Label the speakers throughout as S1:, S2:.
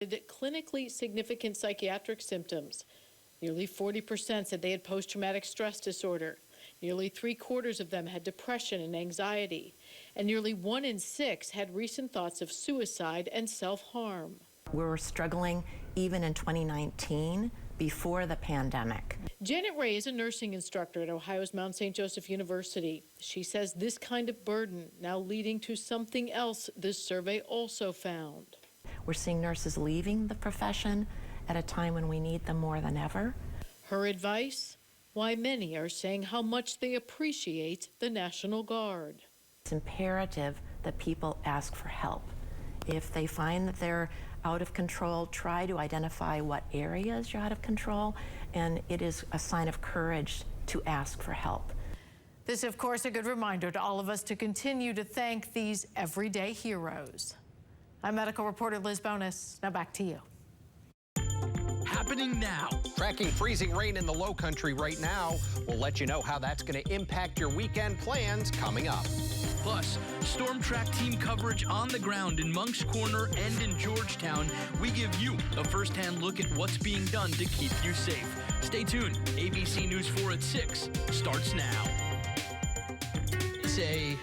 S1: Clinically significant psychiatric symptoms. Nearly 40% said they had post-traumatic stress disorder. Nearly 3/4 of them had depression and anxiety. And nearly 1 in 6 had recent thoughts of suicide and self-harm.
S2: We were struggling even in 2019 before the pandemic.
S1: Janet Ray is a nursing instructor at Ohio's Mount St. Joseph University. She says this kind of burden now leading to something else this survey also found.
S2: We're seeing nurses leaving the profession at a time when we need them more than ever.
S1: Her advice? Why many are saying how much they appreciate the National Guard.
S2: It's imperative that people ask for help. If they find that they're out of control, try to identify what areas you're out of control, and it is a sign of courage to ask for help.
S1: This, of course, a good reminder to all of us to continue to thank these everyday heroes. I'm medical reporter Liz Bonus. Now back to you.
S3: Happening now.
S4: Tracking freezing rain in the low country right now. We'll let you know how that's going to impact your weekend plans coming up.
S3: Plus, Storm Track team coverage on the ground in Monk's Corner and in Georgetown. We give you a first-hand look at what's being done to keep you safe. Stay tuned. ABC News 4 at 6 starts now. It's a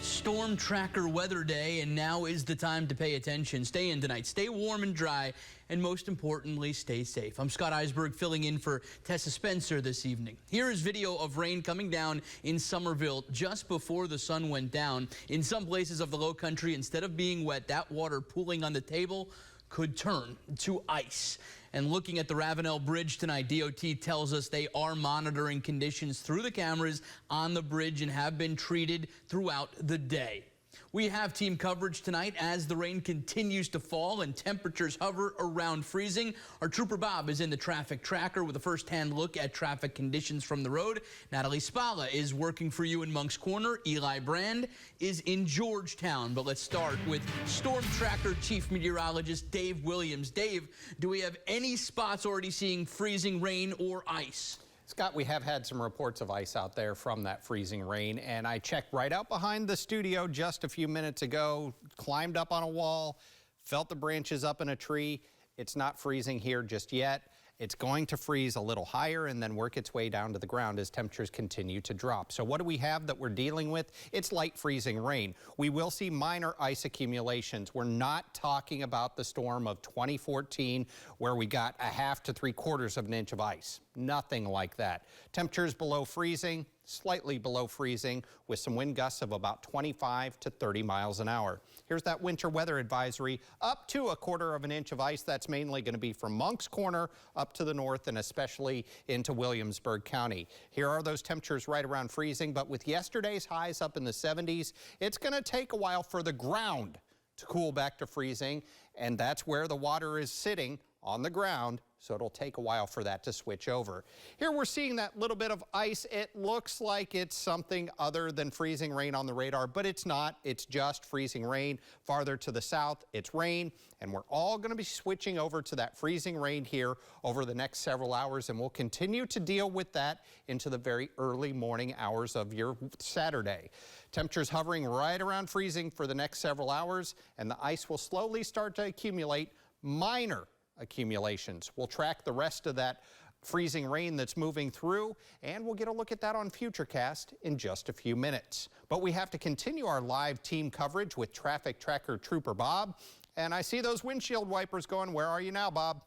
S3: Storm Tracker weather day, and now is the time to pay attention. Stay in tonight. Stay warm and dry, and most importantly, stay safe. I'm Scott Eisberg filling in for Tessa Spencer this evening. Here is video of rain coming down in Somerville just before the sun went down. In some places of the low country, instead of being wet, that water pooling on the table could turn to ice. And looking at the Ravenel Bridge tonight, DOT tells us they are monitoring conditions through the cameras on the bridge and have been treated throughout the day. We have team coverage tonight as the rain continues to fall and temperatures hover around freezing. Our trooper Bob is in the traffic tracker with a first-hand look at traffic conditions from the road. Natalie Spalla is working for you in Monk's Corner. Eli Brand is in Georgetown. But let's start with Storm Tracker Chief Meteorologist Dave Williams. Dave, do we have any spots already seeing freezing rain or ice?
S4: Scott, we have had some reports of ice out there from that freezing rain, and I checked right out behind the studio just a few minutes ago, climbed up on a wall, felt the branches up in a tree. It's not freezing here just yet. It's going to freeze a little higher and then work its way down to the ground as temperatures continue to drop. So what do we have that we're dealing with? It's light freezing rain. We will see minor ice accumulations. We're not talking about the storm of 2014 where we got 1/2 to 3/4 of an inch of ice. Nothing like that. Temperatures below freezing, slightly below freezing with some wind gusts of about 25 to 30 miles an hour. Here's that winter weather advisory. Up to 1/4 of an inch of ice. That's mainly going to be from Monk's Corner up to the north and especially into Williamsburg County. Here are those temperatures right around freezing, but with yesterday's highs up in the 70s, it's going to take a while for the ground to cool back to freezing, and that's where the water is sitting on the ground, so it'll take a while for that to switch over. Here we're seeing that little bit of ice. It looks like it's something other than freezing rain on the radar, but it's not. It's just freezing rain. Farther to the south, it's rain, and we're all going to be switching over to that freezing rain here over the next several hours, and we'll continue to deal with that into the very early morning hours of your Saturday. Temperatures hovering right around freezing for the next several hours, and the ice will slowly start to accumulate. Minor accumulations. We'll track the rest of that freezing rain that's moving through, and we'll get a look at that on Futurecast in just a few minutes. But we have to continue our live team coverage with Traffic Tracker Trooper Bob, and I see those windshield wipers going. Where are you now, Bob?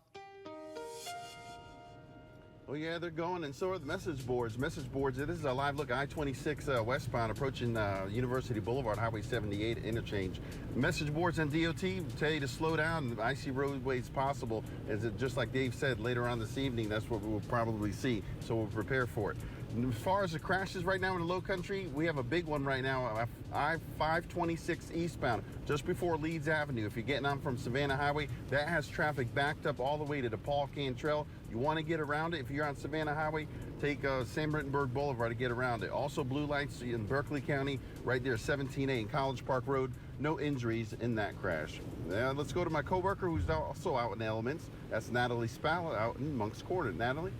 S5: Oh yeah, they're going, and so are the message boards. Message boards, this is a live look, I-26 westbound approaching University Boulevard, Highway 78 interchange. Message boards and DOT tell you to slow down, icy roadways possible. As it, just like Dave said, later on this evening, that's what we will probably see, so we'll prepare for it. As far as the crashes right now in the low country, we have a big one right now, I-526 eastbound, just before Leeds Avenue. If you're getting on from Savannah Highway, that has traffic backed up all the way to the Paul Cantrell. You want to get around it. If you're on Savannah Highway, take San Brittenberg Boulevard to get around it. Also blue lights in Berkeley County, right there, 17A in College Park Road. No injuries in that crash. Let's go to my coworker who's also out in the elements. That's Natalie Spalla out in Monk's Corner. Natalie?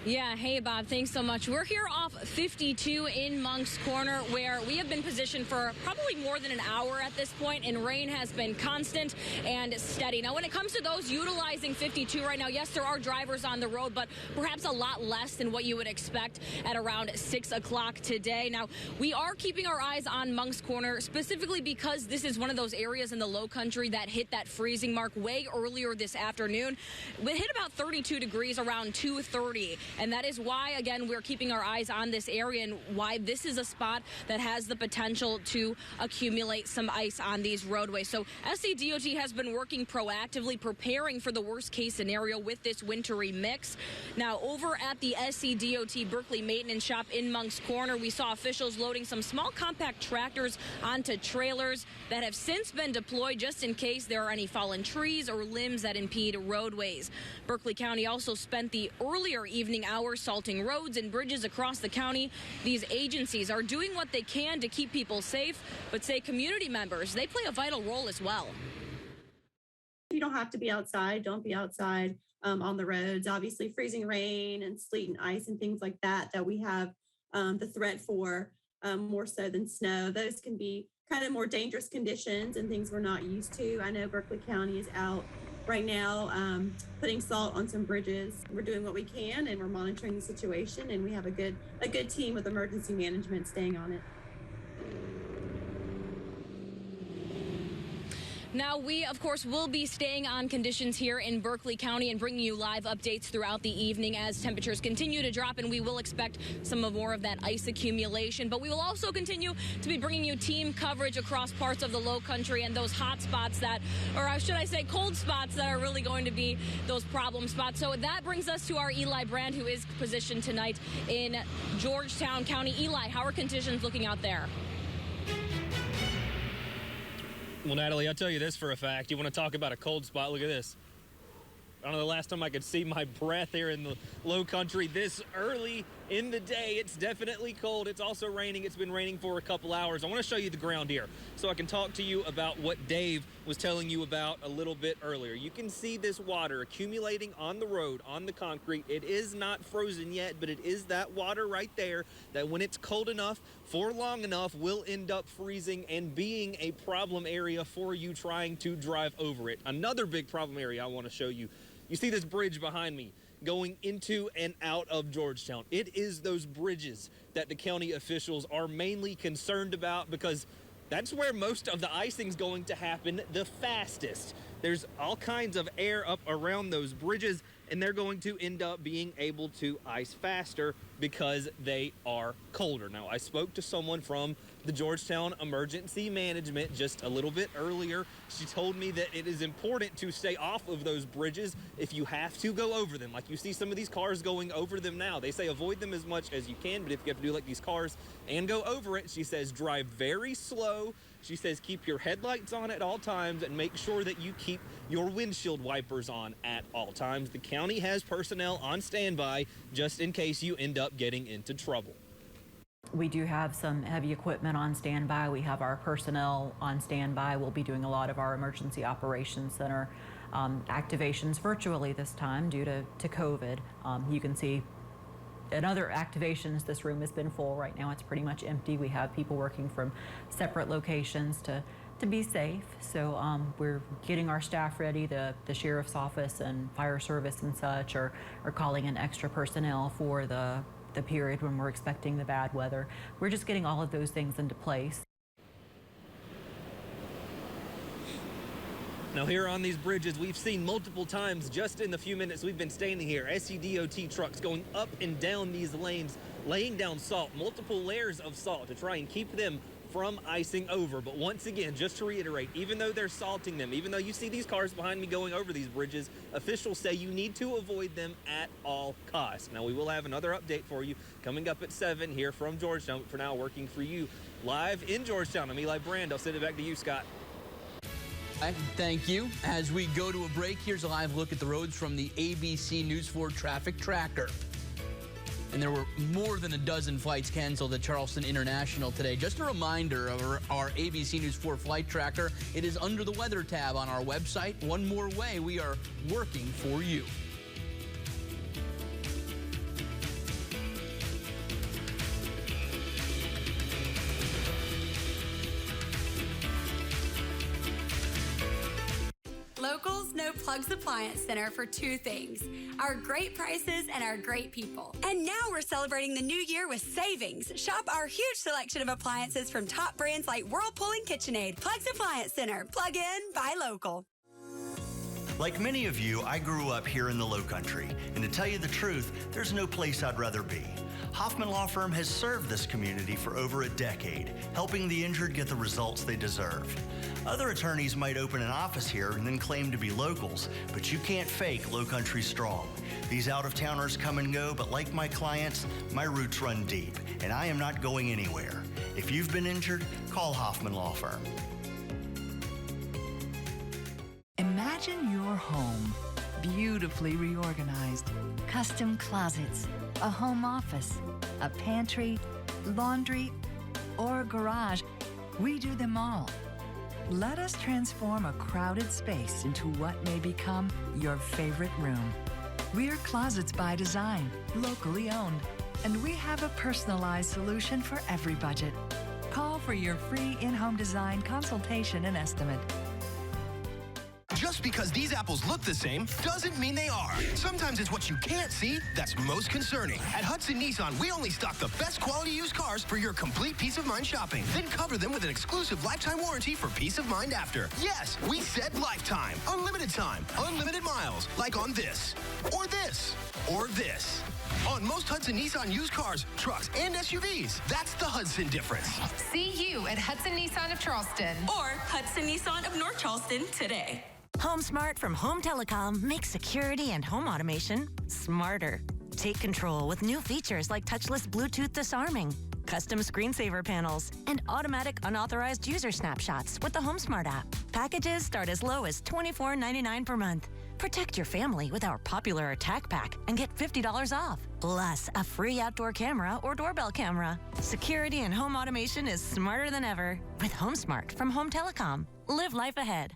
S6: Yeah, hey Bob, thanks so much. We're here off 52 in Monk's Corner, where we have been positioned for probably more than an hour at this point, and rain has been constant and steady. Now, when it comes to those utilizing 52 right now, yes, there are drivers on the road, but perhaps a lot less than what you would expect at around 6 o'clock today. Now, we are keeping our eyes on Monk's Corner, specifically because this is one of those areas in the low country that hit that freezing mark way earlier this afternoon. We hit about 32 degrees around 2:30. And that is why, again, we're keeping our eyes on this area and why this is a spot that has the potential to accumulate some ice on these roadways. So SCDOT has been working proactively, preparing for the worst case scenario with this wintry mix. Now, over at the SCDOT Berkeley Maintenance Shop in Monk's Corner, we saw officials loading some small compact tractors onto trailers that have since been deployed just in case there are any fallen trees or limbs that impede roadways. Berkeley County also spent the earlier evening hours salting roads and bridges across the county. These agencies are doing what they can to keep people safe, but say community members, they play a vital role as well.
S7: You don't have to be outside. Don't be outside on the roads. Obviously, freezing rain and sleet and ice and things like that we have the threat for more so than snow. Those can be kind of more dangerous conditions and things we're not used to. I know Berkeley County is out right now putting salt on some bridges. We're doing what we can and we're monitoring the situation, and we have a good team with emergency management staying on it.
S6: Now, we, of course, will be staying on conditions here in Berkeley County and bringing you live updates throughout the evening as temperatures continue to drop, and we will expect some more of that ice accumulation. But we will also continue to be bringing you team coverage across parts of the low country and those hot spots that, or should I say cold spots that are really going to be those problem spots. So that brings us to our Eli Brand, who is positioned tonight in Georgetown County. Eli, how are conditions looking out there?
S8: Well, Natalie, I'll tell you this for a fact. You want to talk about a cold spot? Look at this. I don't know the last time I could see my breath here in the low country this early in the day. It's definitely cold. It's also raining. It's been raining for a couple hours. I want to show you the ground here so I can talk to you about what Dave was telling you about a little bit earlier. You can see this water accumulating on the road, on the concrete. It is not frozen yet, but it is that water right there that when it's cold enough for long enough will end up freezing and being a problem area for you trying to drive over it. Another big problem area I want to show you. You see this bridge behind me going into and out of Georgetown. It is those bridges that the county officials are mainly concerned about because that's where most of the icing's going to happen the fastest. There's all kinds of air up around those bridges, and they're going to end up being able to ice faster because they are colder. Now, I spoke to someone from the Georgetown Emergency Management just a little bit earlier. She told me that it is important to stay off of those bridges if you have to go over them. Like you see some of these cars going over them now. They say avoid them as much as you can, but if you have to do like these cars and go over it, she says drive very slow. She says keep your headlights on at all times and make sure that you keep your windshield wipers on at all times. The county has personnel on standby just in case you end up getting into trouble.
S9: We do have some heavy equipment on standby. We have our personnel on standby. We'll be doing a lot of our emergency operations center activations virtually this time due to COVID. You can see in other activations, this room has been full. Right now it's pretty much empty. We have people working from separate locations to be safe. So we're getting our staff ready. The sheriff's office and fire service and such are calling in extra personnel for the period when we're expecting the bad weather. We're just getting all of those things into place.
S8: Now here on these bridges, we've seen multiple times just in the few minutes we've been standing here, SCDOT trucks going up and down these lanes, laying down salt, multiple layers of salt to try and keep them from icing over. But once again, just to reiterate, even though they're salting them, even though you see these cars behind me going over these bridges, officials say you need to avoid them at all costs. Now, we will have another update for you coming up at 7 here from Georgetown. But for now, working for you live in Georgetown, I'm Eli Brand. I'll send it back to you, Scott.
S3: Thank you. As we go to a break, here's a live look at the roads from the ABC News 4 traffic tracker. And there were more than a dozen flights canceled at Charleston International today. Just a reminder of our ABC News 4 flight tracker. It is under the weather tab on our website. One more way we are working for you.
S10: Plugs Appliance Center for two things: our great prices and our great people. And now we're celebrating the new year with savings. Shop our huge selection of appliances from top brands like Whirlpool and KitchenAid. Plugs Appliance Center. Plug in, buy local.
S11: Like many of you, I grew up here in the Lowcountry, and to tell you the truth, there's no place I'd rather be. Hoffman Law Firm has served this community for over a decade, helping the injured get the results they deserve. Other attorneys might open an office here and then claim to be locals, but you can't fake Lowcountry strong. These out-of-towners come and go, but like my clients, my roots run deep, and I am not going anywhere. If you've been injured, call Hoffman Law Firm.
S12: Imagine your home, beautifully reorganized. Custom closets, a home office, a pantry, laundry, or a garage. We do them all. Let us transform a crowded space into what may become your favorite room. We're Closets by Design, locally owned, and we have a personalized solution for every budget. Call for your free in-home design consultation and estimate.
S13: Just because these apples look the same doesn't mean they are. Sometimes it's what you can't see that's most concerning. At Hudson Nissan, we only stock the best quality used cars for your complete peace of mind shopping. Then cover them with an exclusive lifetime warranty for peace of mind after. Yes, we said lifetime. Unlimited time. Unlimited miles. Like on this. Or this. Or this. On most Hudson Nissan used cars, trucks, and SUVs. That's the Hudson difference.
S14: See you at Hudson Nissan of Charleston.
S10: Or Hudson Nissan of North Charleston today.
S15: HomeSmart from Home Telecom makes security and home automation smarter. Take control with new features like touchless Bluetooth disarming, custom screensaver panels, and automatic unauthorized user snapshots with the HomeSmart app. Packages start as low as $24.99 per month. Protect your family with our popular Attack Pack and get $50 off. Plus, a free outdoor camera or doorbell camera. Security and home automation is smarter than ever with HomeSmart from Home Telecom. Live life ahead.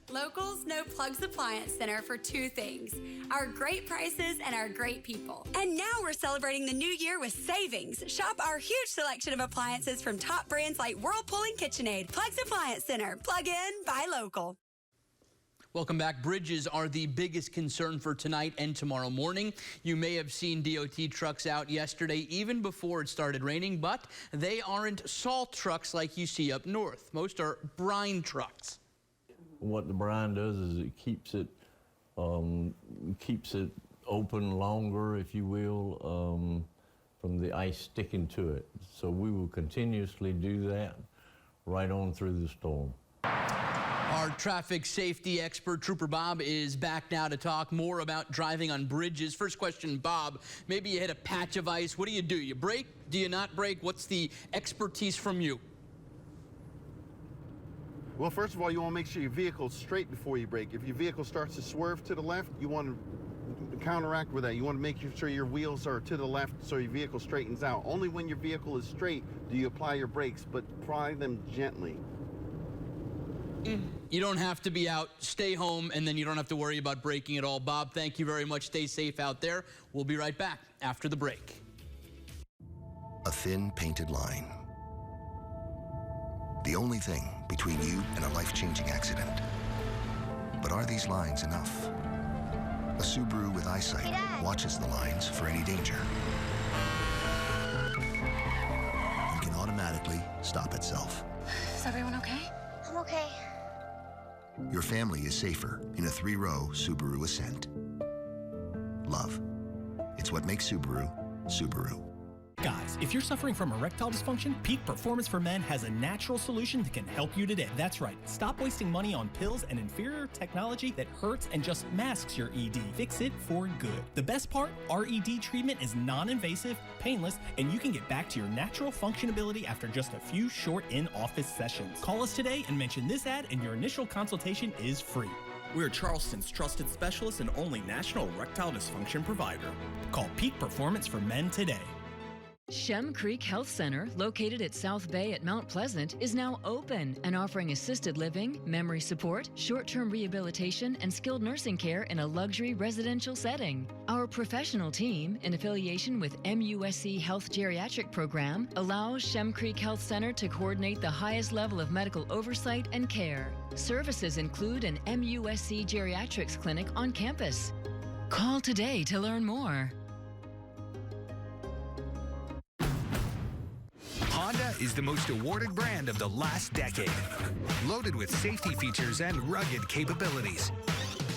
S10: Locals know Plugs Appliance Center for two things: our great prices and our great people. And now we're celebrating the new year with savings. Shop our huge selection of appliances from top brands like Whirlpool and KitchenAid. Plugs Appliance Center. Plug in, buy local.
S3: Welcome back. Bridges are the biggest concern for tonight and tomorrow morning. You may have seen DOT trucks out yesterday, even before it started raining, but they aren't salt trucks like you see up north. Most are brine trucks.
S16: What the brine does is it keeps it open longer, if you will, from the ice sticking to it. So we will continuously do that right on through the storm.
S3: Our traffic safety expert, Trooper Bob, is back now to talk more about driving on bridges. First question, Bob, maybe you hit a patch of ice. What do? You brake? Do you not brake? What's the expertise from you?
S5: Well, first of all, you want to make sure your vehicle's straight before you brake. If your vehicle starts to swerve to the left, you want to counteract with that. You want to make sure your wheels are to the left so your vehicle straightens out. Only when your vehicle is straight do you apply your brakes, but apply them gently.
S3: You don't have to be out. Stay home, and then you don't have to worry about braking at all. Bob, thank you very much. Stay safe out there. We'll be right back after the break.
S17: A thin painted line. The only thing between you and a life-changing accident. But are these lines enough? A Subaru with eyesight watches the lines for any danger. And can automatically stop itself.
S14: Is everyone okay? I'm okay.
S17: Your family is safer in a 3-row Subaru Ascent. Love. It's what makes Subaru, Subaru.
S18: Guys, if you're suffering from erectile dysfunction, Peak Performance for Men has a natural solution that can help you today. That's right. Stop wasting money on pills and inferior technology that hurts and just masks your ED. Fix it for good. The best part, our ED treatment is non-invasive, painless, and you can get back to your natural functionability after just a few short in-office sessions. Call us today and mention this ad, and your initial consultation is free.
S19: We're Charleston's trusted specialist and only national erectile dysfunction provider.
S18: Call Peak Performance for Men today.
S20: Shem Creek Health Center, located at South Bay at Mount Pleasant, is now open and offering assisted living, memory support, short-term rehabilitation, and skilled nursing care in a luxury residential setting. Our professional team, in affiliation with MUSC Health Geriatric Program, allows Shem Creek Health Center to coordinate the highest level of medical oversight and care. Services include an MUSC Geriatrics clinic on campus. Call today to learn more.
S21: Honda is the most awarded brand of the last decade, loaded with safety features and rugged capabilities.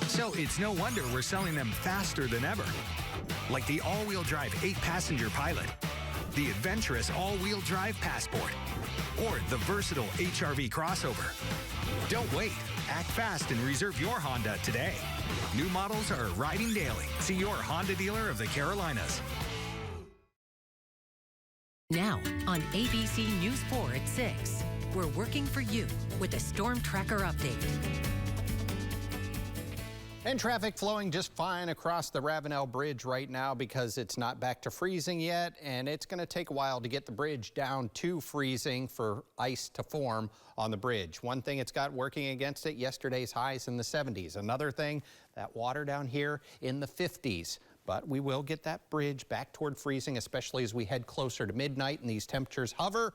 S21: So it's no wonder we're selling them faster than ever. Like the all-wheel drive 8-passenger Pilot, the adventurous all-wheel drive Passport, or the versatile HR-V crossover. Don't wait. Act fast and reserve your Honda today. New models are arriving daily. See your Honda dealer of the Carolinas.
S22: Now on ABC News 4 at 6, we're working for you with a Storm Tracker update.
S4: And traffic flowing just fine across the Ravenel Bridge right now because it's not back to freezing yet, and it's going to take a while to get the bridge down to freezing for ice to form on the bridge. One thing it's got working against it, yesterday's highs in the 70s. Another thing, that water down here in the 50s. But we will get that bridge back toward freezing, especially as we head closer to midnight and these temperatures hover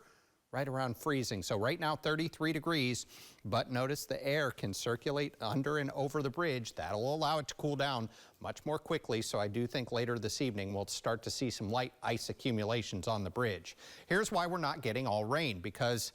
S4: right around freezing. So right now 33 degrees, but notice the air can circulate under and over the bridge. That'll allow it to cool down much more quickly. So I do think later this evening we'll start to see some light ice accumulations on the bridge. Here's why we're not getting all rain, because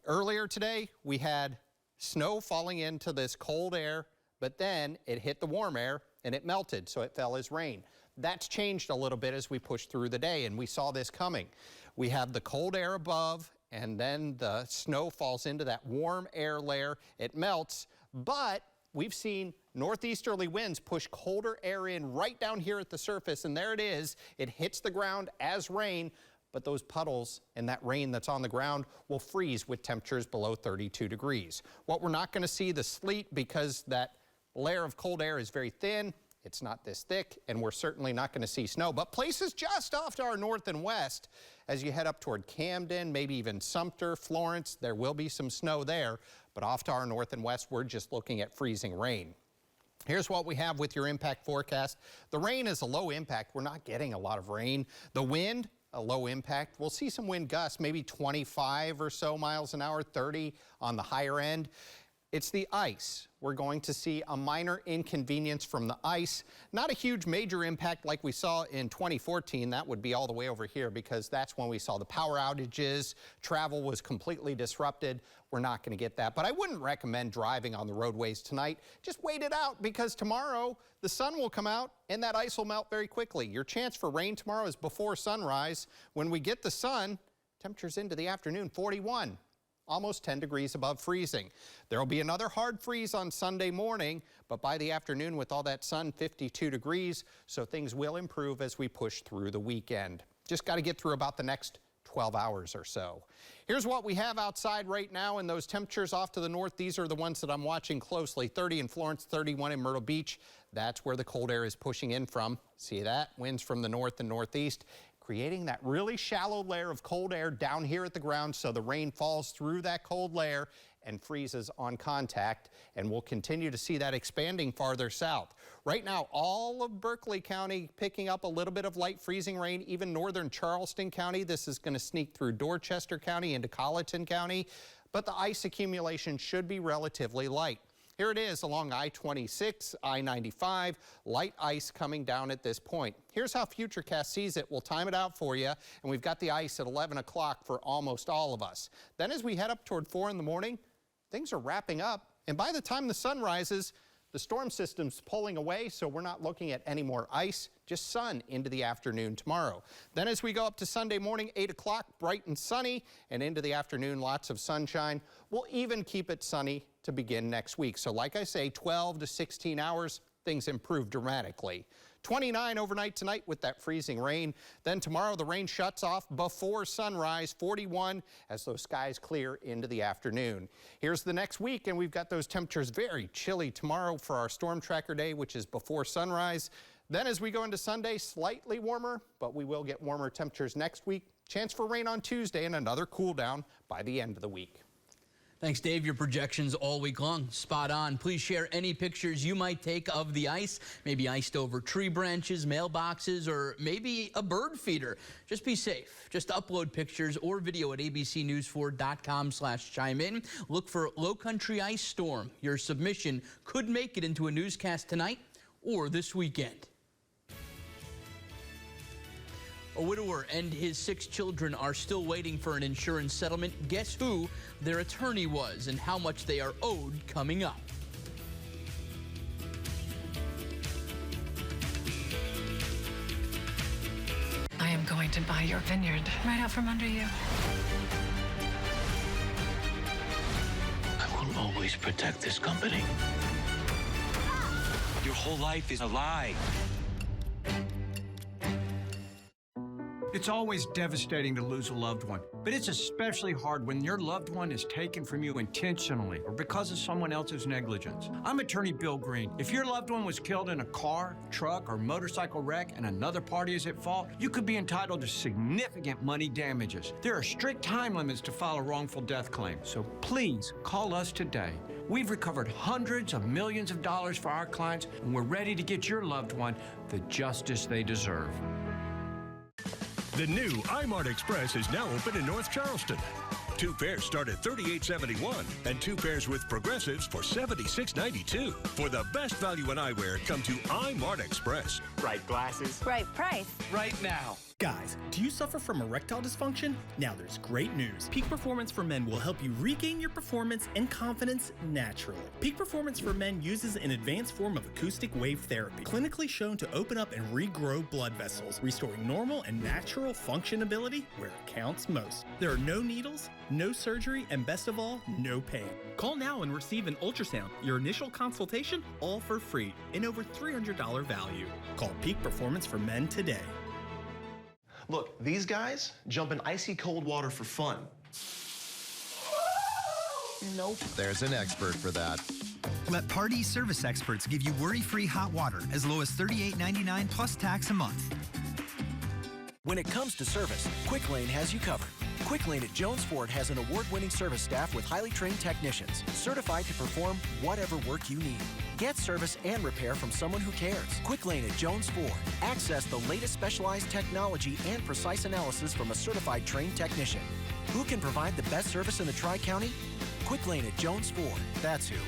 S4: earlier today we had snow falling into this cold air, but then it hit the warm air and it melted, so it fell as rain. That's changed a little bit as we push through the day, and we saw this coming. We have the cold air above, and then the snow falls into that warm air layer. It melts, but we've seen northeasterly winds push colder air in right down here at the surface, and there it is. It hits the ground as rain, but those puddles and that rain that's on the ground will freeze with temperatures below 32 degrees. What we're not going to see the sleet because that layer of cold air is very thin. It's not this thick, and we're certainly not going to see snow. But places just off to our north and west, as you head up toward Camden, maybe even Sumter, Florence, there will be some snow there. But off to our north and west, we're just looking at freezing rain. Here's what we have with your impact forecast. The rain is a low impact. We're not getting a lot of rain. The wind, a low impact. We'll see some wind gusts, maybe 25 or so miles an hour, 30 on the higher end. It's the ice. We're going to see a minor inconvenience from the ice. Not a huge major impact like we saw in 2014. That would be all the way over here because that's when we saw the power outages. Travel was completely disrupted. We're not going to get that. But I wouldn't recommend driving on the roadways tonight. Just wait it out because tomorrow the sun will come out and that ice will melt very quickly. Your chance for rain tomorrow is before sunrise. When we get the sun, temperatures into the afternoon, 41. Almost 10 degrees above freezing. There will be another hard freeze on Sunday morning, but by the afternoon with all that sun, 52 degrees, so things will improve as we push through the weekend. Just got to get through about the next 12 hours or so. Here's what we have outside right now, and those temperatures off to the north, these are the ones that I'm watching closely. 30 in Florence, 31 in Myrtle Beach. That's where the cold air is pushing in from. See that? Winds from the north and northeast, creating that really shallow layer of cold air down here at the ground, so the rain falls through that cold layer and freezes on contact, and we'll continue to see that expanding farther south. Right now, all of Berkeley County picking up a little bit of light freezing rain, even northern Charleston County. This is going to sneak through Dorchester County into Colleton County, but the ice accumulation should be relatively light. Here it is along I-26, I-95, light ice coming down at this point. Here's how Futurecast sees it. We'll time it out for you, and we've got the ice at 11 o'clock for almost all of us. Then as we head up toward 4 in the morning, things are wrapping up, and by the time the sun rises, the storm system's pulling away, so we're not looking at any more ice, just sun into the afternoon tomorrow. Then as we go up to Sunday morning, 8 o'clock, bright and sunny, and into the afternoon, lots of sunshine. We'll even keep it sunny to begin next week. So like I say, 12 to 16 hours, things improve dramatically. 29 overnight tonight with that freezing rain. Then tomorrow the rain shuts off before sunrise, 41 as those skies clear into the afternoon. Here's the next week, and we've got those temperatures very chilly tomorrow for our Storm Tracker Day, which is before sunrise. Then as we go into Sunday, slightly warmer, but we will get warmer temperatures next week. Chance for rain on Tuesday and another cool down by the end of the week.
S3: Thanks, Dave. Your projections all week long, spot on. Please share any pictures you might take of the ice, maybe iced over tree branches, mailboxes, or maybe a bird feeder. Just be safe. Just upload pictures or video at abcnews4.com/chime in. Look for Low Country Ice Storm. Your submission could make it into a newscast tonight or this weekend. A widower and his 6 children are still waiting for an insurance settlement. Guess who their attorney was and how much they are owed coming up.
S14: I am going to buy your vineyard right out from under you.
S1: I will always protect this company. Your whole life is a lie.
S2: It's always devastating to lose a loved one, but it's especially hard when your loved one is taken from you intentionally or because of someone else's negligence. I'm attorney Bill Green. If your loved one was killed in a car, truck, or motorcycle wreck and another party is at fault, you could be entitled to significant money damages. There are strict time limits to file a wrongful death claim, so please call us today. We've recovered hundreds of millions of dollars for our clients, and we're ready to get your loved one the justice they deserve.
S23: The new iMart Express is now open in North Charleston. 2 pairs start at $38.71 and 2 pairs with progressives for $76.92. For the best value in eyewear, come to iMart Express.
S24: Right glasses.
S25: Right price.
S24: Right now.
S18: Guys, do you suffer from erectile dysfunction? Now there's great news. Peak Performance for Men will help you regain your performance and confidence naturally. Peak Performance for Men uses an advanced form of acoustic wave therapy, clinically shown to open up and regrow blood vessels, restoring normal and natural functionability where it counts most. There are no needles, no surgery, and best of all, no pain. Call now and receive an ultrasound, your initial consultation, all for free, and over $300 value. Call Peak Performance for Men today.
S26: Look, these guys jump in icy cold water for fun.
S27: Nope. There's an expert for that.
S28: Let Party Service Experts give you worry-free hot water as low as $38.99 plus tax a month.
S29: When it comes to service, Quick Lane has you covered. Quick Lane at Jones Ford has an award-winning service staff with highly trained technicians, certified to perform whatever work you need. Get service and repair from someone who cares. Quick Lane at Jones Ford. Access the latest specialized technology and precise analysis from a certified trained technician. Who can provide the best service in the Tri-County? Quick Lane at Jones Ford. That's who.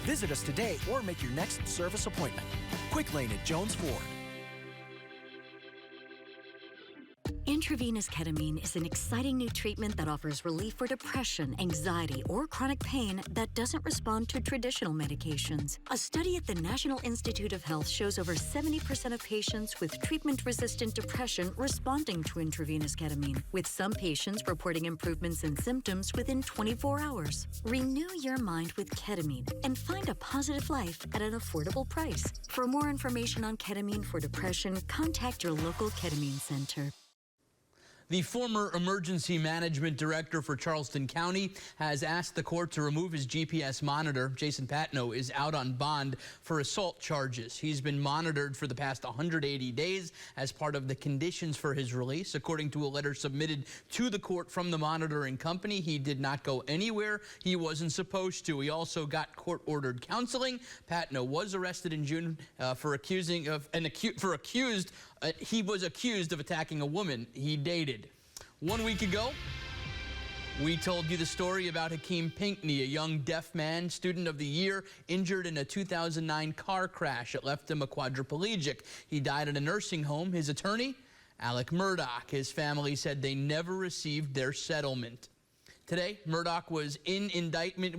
S29: Visit us today or make your next service appointment. Quick Lane at Jones Ford.
S30: Intravenous ketamine is an exciting new treatment that offers relief for depression, anxiety, or chronic pain that doesn't respond to traditional medications. A study at the National Institute of Health shows over 70% of patients with treatment-resistant depression responding to intravenous ketamine, with some patients reporting improvements in symptoms within 24 hours. Renew your mind with ketamine and find a positive life at an affordable price. For more information on ketamine for depression, contact your local ketamine center.
S3: The former emergency management director for Charleston County has asked the court to remove his GPS monitor. Jason Patno is out on bond for assault charges. He's been monitored for the past 180 days as part of the conditions for his release. According to a letter submitted to the court from the monitoring company, he did not go anywhere he wasn't supposed to. He also got court-ordered counseling. Patno was arrested in June he was accused of attacking a woman he dated. 1 week ago, we told you the story about Hakeem Pinckney, a young deaf man, student of the year, injured in a 2009 car crash that left him a quadriplegic. He died at a nursing home. His attorney, Alec Murdoch. His family said they never received their settlement. Today, Murdoch was an indictment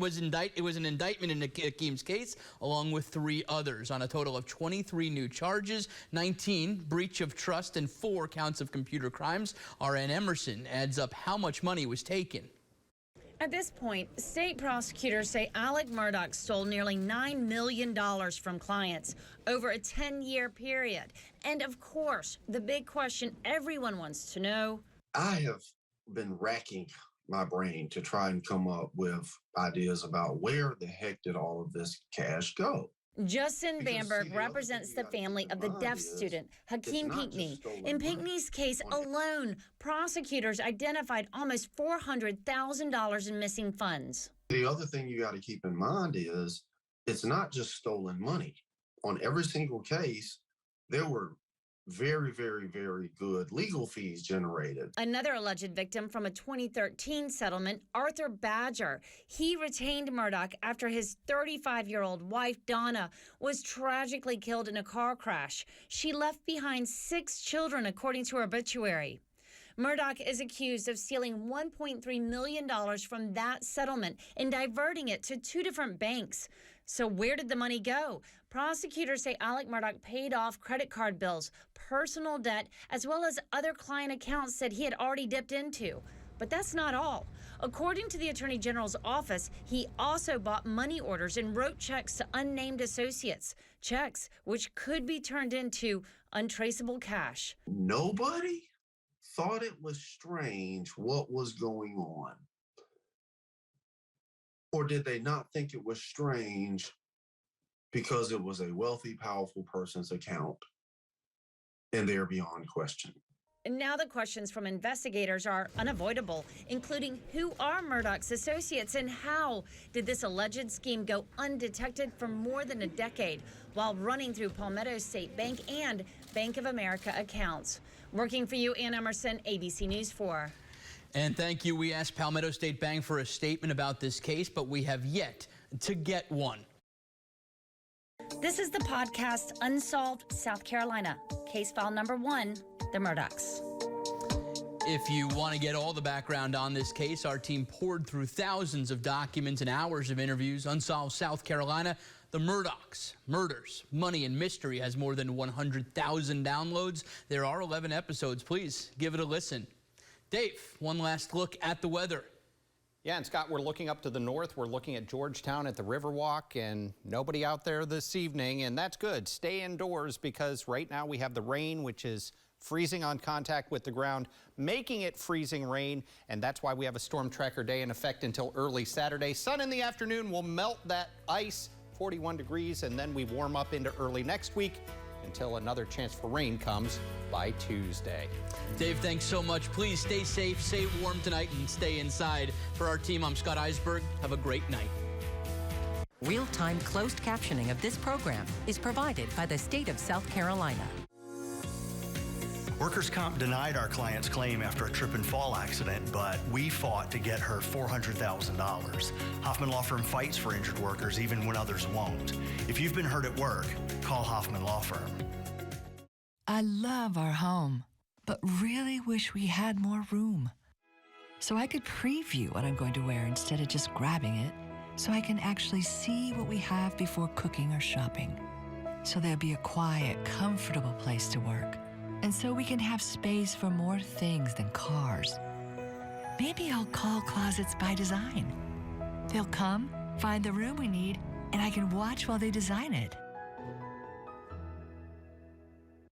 S3: in Hakeem's case, along with 3 others, on a total of 23 new charges, 19 breach of trust, and 4 counts of computer crimes. R.N. Emerson adds up how much money was taken.
S31: At this point, state prosecutors say Alec Murdoch stole nearly $9 million from clients over a 10-year period. And of course, the big question everyone wants to know.
S32: I have been racking my brain to try and come up with ideas about where the heck did all of this cash go.
S31: Justin Bamberg represents the family of the deaf student, Hakeem Pinckney. In Pinckney's case alone, prosecutors identified almost $400,000 in missing funds.
S32: The other thing you got to keep in mind is it's not just stolen money. On every single case, there were very, very, very good legal fees generated.
S31: Another alleged victim from a 2013 settlement, Arthur Badger. He retained Murdaugh after his 35-year-old wife, Donna, was tragically killed in a car crash. She left behind 6 children, according to her obituary. Murdaugh is accused of stealing $1.3 million from that settlement and diverting it to 2 different banks. So where did the money go? Prosecutors say Alec Murdaugh paid off credit card bills, personal debt, as well as other client accounts that he had already dipped into. But that's not all. According to the Attorney General's office, he also bought money orders and wrote checks to unnamed associates, checks which could be turned into untraceable cash.
S32: Nobody thought it was strange what was going on. Or did they not think it was strange because it was a wealthy, powerful person's account? And they're beyond question.
S31: And now the questions from investigators are unavoidable, including who are Murdaugh's associates and how did this alleged scheme go undetected for more than a decade while running through Palmetto State Bank and Bank of America accounts. Working for you, Ann Emerson, ABC News 4.
S3: And thank you. We asked Palmetto State Bank for a statement about this case, but we have yet to get one.
S31: This is the podcast Unsolved South Carolina. Case file number 1, the Murdaughs.
S3: If you want to get all the background on this case, our team poured through thousands of documents and hours of interviews. Unsolved South Carolina, the Murdaughs, Murders, Money, and Mystery has more than 100,000 downloads. There are 11 episodes. Please give it a listen. Dave, one last look at the weather.
S4: Yeah, and Scott, we're looking up to the north. We're looking at Georgetown at the Riverwalk, and nobody out there this evening, and that's good. Stay indoors because right now we have the rain, which is freezing on contact with the ground, making it freezing rain, and that's why we have a storm tracker day in effect until early Saturday. Sun in the afternoon will melt that ice, 41 degrees, and then we warm up into early next week until another chance for rain comes by Tuesday.
S3: Dave, thanks so much. Please stay safe, stay warm tonight, and stay inside. For our team, I'm Scott Eisberg. Have a great night.
S22: Real-time closed captioning of this program is provided by the state of South Carolina.
S6: Workers' Comp denied our client's claim after a trip and fall accident, but we fought to get her $400,000. Hoffman Law Firm fights for injured workers even when others won't. If you've been hurt at work, call Hoffman Law Firm.
S7: I love our home, but really wish we had more room. So I could preview what I'm going to wear instead of just grabbing it, so I can actually see what we have before cooking or shopping. So there'll be a quiet, comfortable place to work. And so we can have space for more things than cars. Maybe I'll call Closets by Design. They'll come, find the room we need, and I can watch while they design it.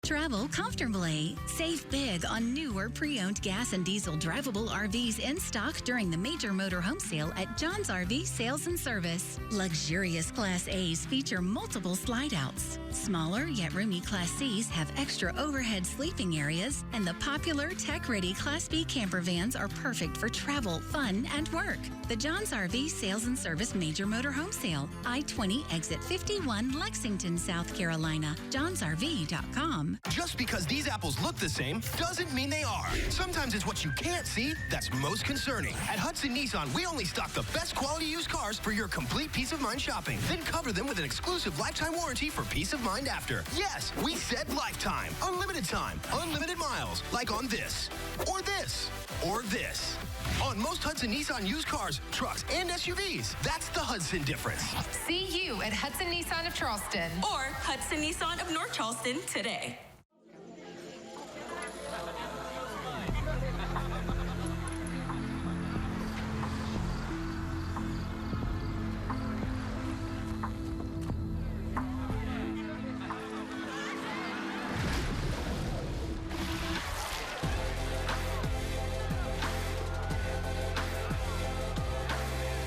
S8: Travel comfortably. Save big on newer pre-owned gas and diesel drivable RVs in stock during the major motor home sale at John's RV Sales and Service. Luxurious Class A's feature multiple slide-outs. Smaller yet roomy Class C's have extra overhead sleeping areas, and the popular tech-ready Class B camper vans are perfect for travel, fun, and work. The John's RV Sales and Service Major Motor Home Sale, I-20 Exit 51, Lexington, South Carolina. JohnsRV.com.
S9: Just because these apples look the same doesn't mean they are. Sometimes it's what you can't see that's most concerning. At Hudson Nissan, we only stock the best quality used cars for your complete peace of mind shopping. Then cover them with an exclusive lifetime warranty for peace of mind after. Yes, we said lifetime, unlimited time, unlimited miles, like on this, or this, or this. On most Hudson Nissan used cars, trucks, and SUVs. That's the Hudson difference.
S10: See you at Hudson Nissan of Charleston
S11: or Hudson Nissan of North Charleston today.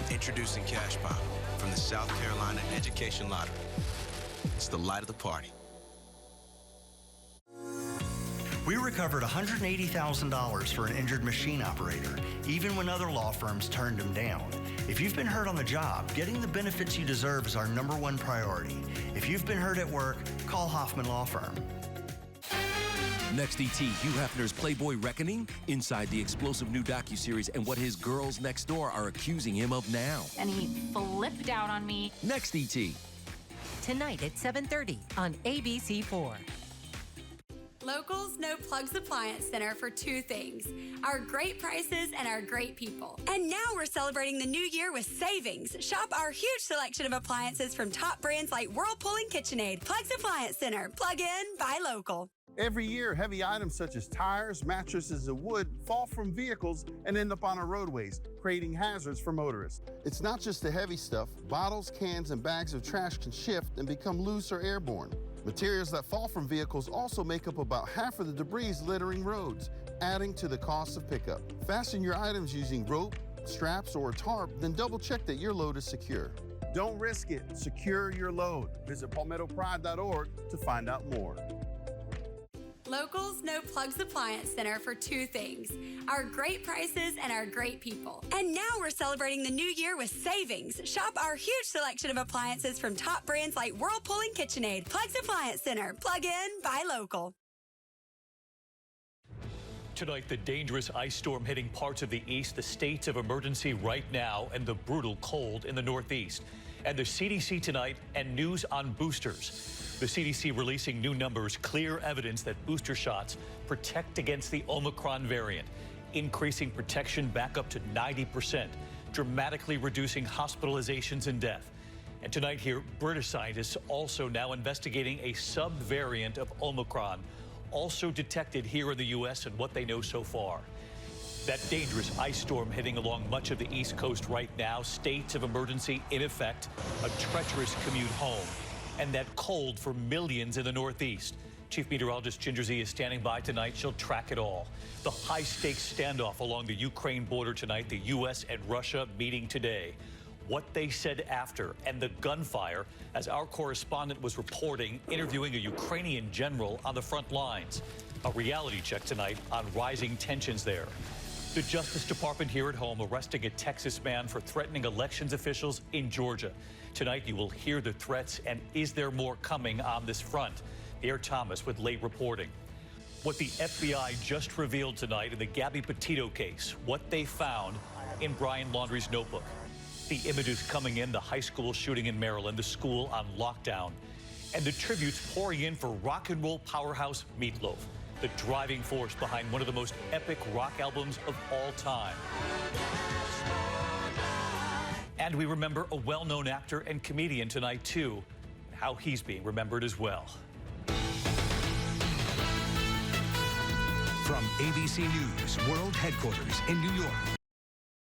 S12: Introducing Cash Pop from the South Carolina Education Lottery.
S9: It's the light of the party.
S6: We recovered $180,000 for an injured machine operator, even when other law firms turned him down. If you've been hurt on the job, getting the benefits you deserve is our #1 priority. If you've been hurt at work, call Hoffman Law Firm.
S5: Next ET, Hugh Hefner's Playboy Reckoning, inside the explosive new docuseries and what his girls next door are accusing him of now.
S12: And he flipped out on me.
S5: Next ET.
S22: Tonight at 7:30 on ABC4.
S13: Locals know Plugs Appliance Center for two things: our great prices and our great people. And now we're celebrating the new year with savings. Shop our huge selection of appliances from top brands like Whirlpool and KitchenAid. Plugs Appliance Center. Plug in, buy local.
S14: Every year, heavy items such as tires, mattresses, and wood fall from vehicles and end up on our roadways, creating hazards for motorists. It's not just the heavy stuff. Bottles, cans, and bags of trash can shift and become loose or airborne. Materials that fall from vehicles also make up about half of the debris littering roads, adding to the cost of pickup. Fasten your items using rope, straps, or a tarp, then double-check that your load is secure. Don't risk it. Secure your load. Visit palmettopride.org to find out more.
S13: Locals know Plugs Appliance Center for two things: our great prices and our great people. And now we're celebrating the new year with savings. Shop our huge selection of appliances from top brands like Whirlpool and KitchenAid. Plugs Appliance Center. Plug in, buy local.
S15: Tonight, the dangerous ice storm hitting parts of the east, the states of emergency right now, and the brutal cold in the northeast. And the CDC tonight and news on boosters. The CDC releasing new numbers, clear evidence that booster shots protect against the Omicron variant, increasing protection back up to 90%, dramatically reducing hospitalizations and death. And tonight here, British scientists also now investigating a sub-variant of Omicron, also detected here in the U.S. and what they know so far. That dangerous ice storm hitting along much of the East Coast right now, states of emergency in effect, a treacherous commute home, and that cold for millions in the Northeast. Chief Meteorologist Ginger Z is standing by tonight. She'll track it all. The high-stakes standoff along the Ukraine border tonight, the U.S. and Russia meeting today. What they said after, and the gunfire, as our correspondent was reporting, interviewing a Ukrainian general on the front lines. A reality check tonight on rising tensions there. The Justice Department here at home arresting a Texas man for threatening elections officials in Georgia. Tonight, you will hear the threats, and is there more coming on this front? Pierre Thomas with late reporting. What the FBI just revealed tonight in the Gabby Petito case, what they found in Brian Laundrie's notebook. The images coming in, the high school shooting in Maryland, the school on lockdown, and the tributes pouring in for rock and roll powerhouse Meatloaf, the driving force behind one of the most epic rock albums of all time. And we remember a well-known actor and comedian tonight, too, and how he's being remembered as well.
S16: From ABC News World Headquarters in New York,